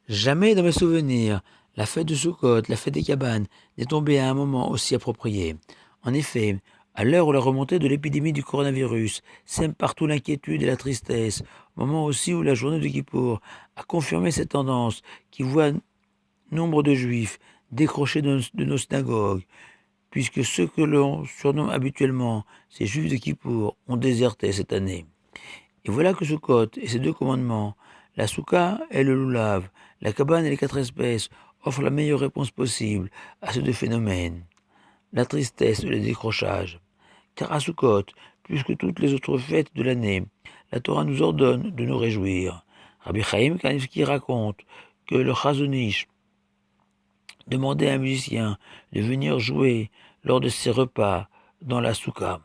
Jamais dans mes souvenirs, la fête de Soukhot, la fête des cabanes, n'est tombée à un moment aussi approprié. En effet, à l'heure où la remontée de l'épidémie du coronavirus sème partout l'inquiétude et la tristesse, au moment aussi où la journée de Kippour a confirmé cette tendance qui voit nombre de juifs décrochés de nos synagogues, puisque ceux que l'on surnomme habituellement ces juifs de Kippour ont déserté cette année. Et voilà que Sukkot et ses deux commandements, la souka et le loulav, la cabane et les quatre espèces, offrent la meilleure réponse possible à ces deux phénomènes, la tristesse et le décrochage. Car à Sukkot, plus que toutes les autres fêtes de l'année, la Torah nous ordonne de nous réjouir. Rabbi Chaim Kanivski raconte que le Chazonish demandait à un musicien de venir jouer lors de ses repas dans la souka.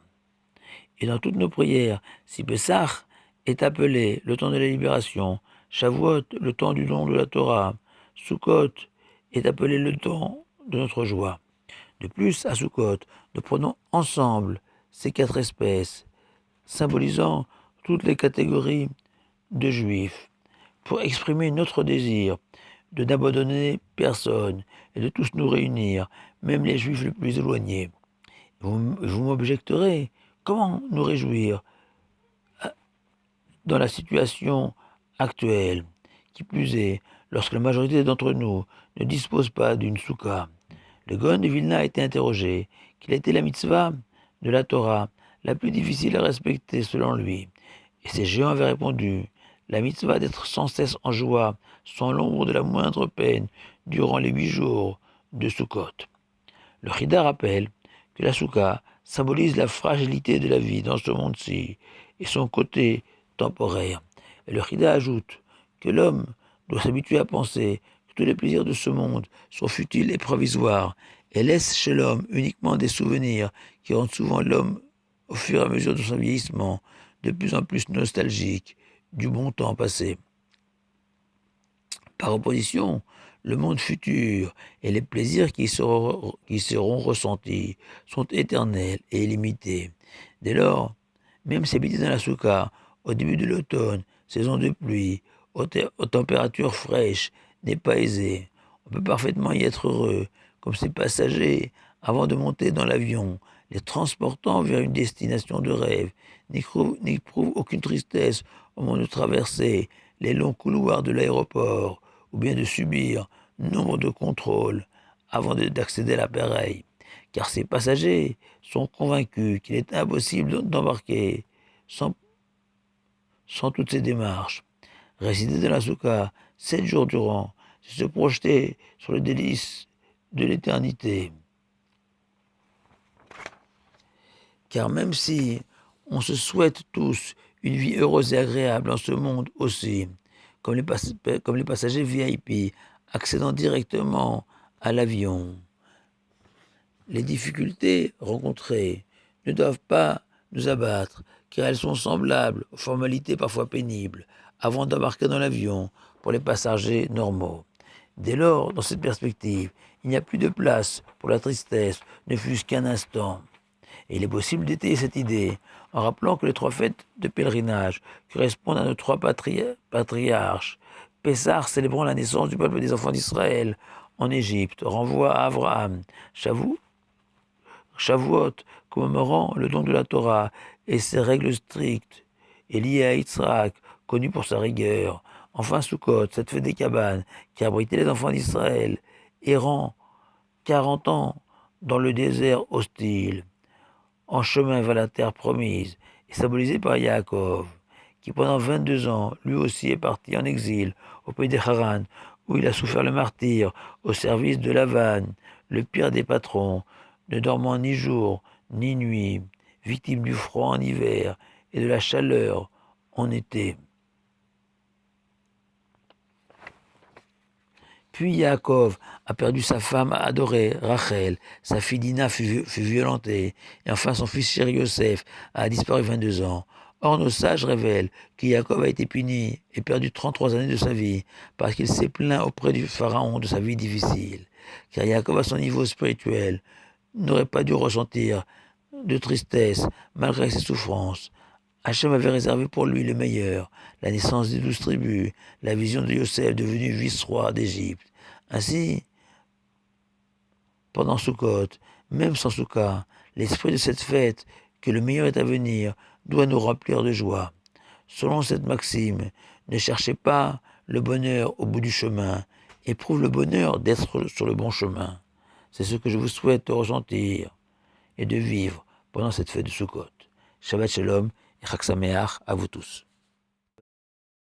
Et dans toutes nos prières, si Pessah est appelé le temps de la libération, Shavuot le temps du don de la Torah, Sukkot est appelé le temps de notre joie. De plus, à Sukkot, nous prenons ensemble ces quatre espèces, symbolisant toutes les catégories de juifs, pour exprimer notre désir de n'abandonner personne et de tous nous réunir, même les juifs les plus éloignés. Vous m'objecterez, comment nous réjouir dans la situation actuelle, qui plus est, lorsque la majorité d'entre nous ne dispose pas d'une soukha. Le Gaon de Vilna a été interrogé, quelle était la mitzvah de la Torah la plus difficile à respecter selon lui. Et ces géants avaient répondu, la mitzvah d'être sans cesse en joie, sans l'ombre de la moindre peine, durant les 8 jours de Sukkot. Le Chida rappelle que la soukha symbolise la fragilité de la vie dans ce monde-ci et son côté temporaire. Et le Chida ajoute que l'homme doit s'habituer à penser que tous les plaisirs de ce monde sont futiles et provisoires et laisse chez l'homme uniquement des souvenirs qui rendent souvent l'homme, au fur et à mesure de son vieillissement, de plus en plus nostalgique du bon temps passé. Par opposition, le monde futur et les plaisirs qui seront ressentis sont éternels et illimités. Dès lors, même si habiter dans la souka, au début de l'automne, saison de pluie, aux températures fraîches, n'est pas aisé, on peut parfaitement y être heureux, comme ces passagers, avant de monter dans l'avion, les transportant vers une destination de rêve, n'éprouvent aucune tristesse au moment de traverser les longs couloirs de l'aéroport, ou bien de subir nombre de contrôles avant d'accéder à l'appareil, car ces passagers sont convaincus qu'il est impossible d'embarquer sans toutes ces démarches. Résider dans la souka 7 jours durant, c'est se projeter sur le délice de l'éternité. Car même si on se souhaite tous une vie heureuse et agréable en ce monde aussi, comme les passagers VIP accédant directement à l'avion, les difficultés rencontrées ne doivent pas nous abattre, car elles sont semblables aux formalités parfois pénibles avant d'embarquer dans l'avion pour les passagers normaux. Dès lors, dans cette perspective, il n'y a plus de place pour la tristesse, ne fût-ce qu'un instant. Et il est possible d'étayer cette idée en rappelant que les 3 fêtes de pèlerinage correspondent à nos 3 patriarches. Pessah, célébrant la naissance du peuple des enfants d'Israël en Égypte, renvoie à Abraham. Shavuot, commémorant le don de la Torah et ses règles strictes, est lié à Yitzhak, connu pour sa rigueur. Enfin, Sukkot, cette fête des cabanes, qui abritait les enfants d'Israël, errant 40 ans dans le désert hostile, en chemin vers la terre promise, est symbolisé par Yaakov, qui pendant 22 ans, lui aussi est parti en exil au pays des Haran, où il a souffert le martyre au service de Lavan, le pire des patrons, ne dormant ni jour ni nuit, victime du froid en hiver et de la chaleur en été. Puis Yaakov a perdu sa femme adorée, Rachel, sa fille Dina fut violentée, et enfin son fils chéri Yosef a disparu 22 ans. Or, nos sages révèlent que Yaakov a été puni et perdu 33 années de sa vie, parce qu'il s'est plaint auprès du Pharaon de sa vie difficile. Car Yaakov, à son niveau spirituel, n'aurait pas dû ressentir de tristesse malgré ses souffrances. Hachem avait réservé pour lui le meilleur, la naissance des 12 tribus, la vision de Yosef devenu vice-roi d'Égypte. Ainsi, pendant Sukkot, même sans Souka, l'esprit de cette fête, que le meilleur est à venir, doit nous remplir de joie. Selon cette maxime, ne cherchez pas le bonheur au bout du chemin, éprouve le bonheur d'être sur le bon chemin. C'est ce que je vous souhaite de ressentir et de vivre pendant cette fête de Sukkot. Shabbat Shalom et Chag Sameach à vous tous.